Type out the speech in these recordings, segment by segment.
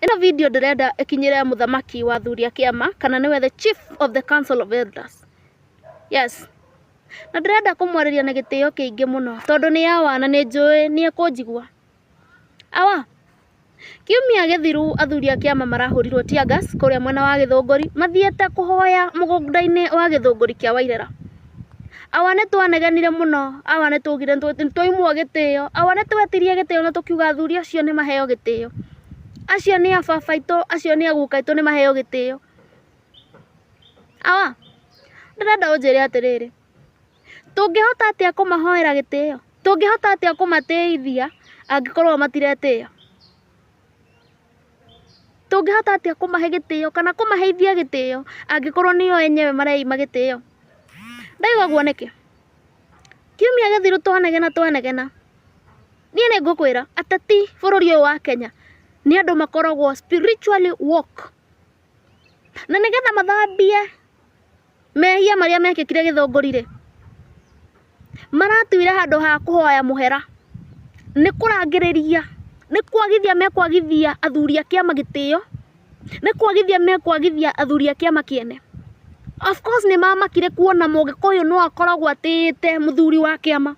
Ino video ndirenda ikinyire muthamaki wa athuri a kiama kana niwe the chief of the council of elders. Yes. Na ndirenda kumwariria na gitio kiingi muno tondu ni awa na ni njui ni ekunjigua. Awa. Kiumia githiru athuri a kiama marahurirwo tear gas kuria mwena wa Githunguri mathiete kuhoya mugunda-ini wa Githunguri kia Wairera. Awa ni twanegenire muno, awa ni tugire twaimwo gitio, awa ni twetirie gitio na tukiuga athuri acio ni maheo gitio. Acio ni ababa itu, acio ni aguka itu ni maheo gitio. Awa ndirenda unjire atiriri, tungihota atia kumahoera gitio? Tungihota atia kumateithia angikorwo matiretio? Tungihota atia kumahe gitio kana kumaheithia gitio angikorwo nio enyewe mareima gitio? Ndaiga guo niki kiumia githiru twanegena nie ni ngukwira ateti bururi uyu wa Kenya ni andu makoragwo spiritually walk na nigetha mathambie mehia maria mekikire Githunguri ri maratuire handu ha kuhoya muhera ni kurangiriria ni kwagithia mekwagithia athuri a kiama gitio ni kwagithia mekwagithia athuri a kiama kiene. Of course ni mamakire kuona Mugikuyu no akoragwo atite muthuri wa kiama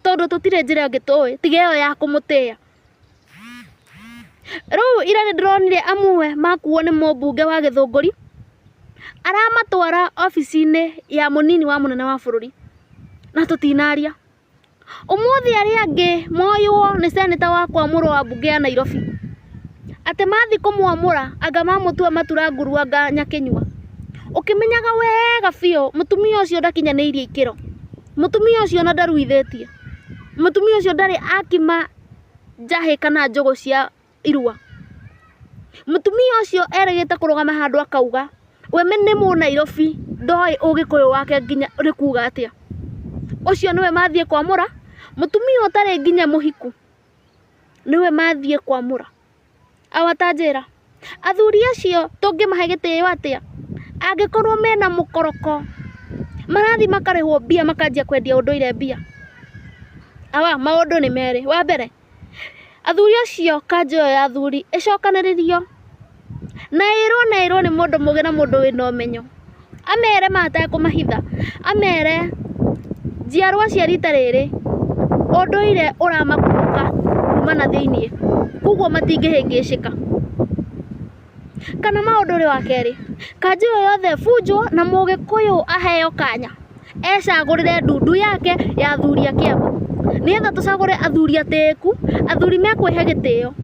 tondu tutire njira ngitoi tigeyo ya kumutia. Riu ira ndironire amwe makuo ni mubunge wa Githunguri aramatwara ofisi-ini ya munini wa munene wa bururi na tutinaria. Umuthi aria angi moywo ni senator wa kwamurwo wa bunge ya Nairobi ati mathi kumwamura anga mamutua matura nguru anga Nyakinyua. Ukimenyaga wega biu mutumia ucio ndakinyaniirie ikiro, mutumia ucio na ndaruithetie, mutumia ucio ndari akima njahi kana njogo cia irua. Mutumia ucio erigite kurugama handu akauga we ni mu Nairobi ndoi Ugikuyu wake nginya uri kuga atia. Ucio niwe mathie kwamura mutumia utari nginya muhiku niwe mathie kwamura. Awatanjira athuri acio tungimahe gitio atia angikorwo mena mukoroko marathi makarehwo mbia makanjia kwendia unduire mbia? Awa maundu ni meri. Wa mbere athuri acio kanjo ya athuri icokaniririo na irwo ni mundu mugi na mundu wina umenyo, amere mata kumahitha, amere njiarwa cia rita riri unduire uramakuruka kuma na thiini koguo matingihingicika. Kana maundu ri wa keri kanjo yothe bunjwo na Mugikuyu aheo kanya ecagurire ndundu yake ya athuri a kiama nigetha tucagure athuri ateku, athuri mekwihe gitio.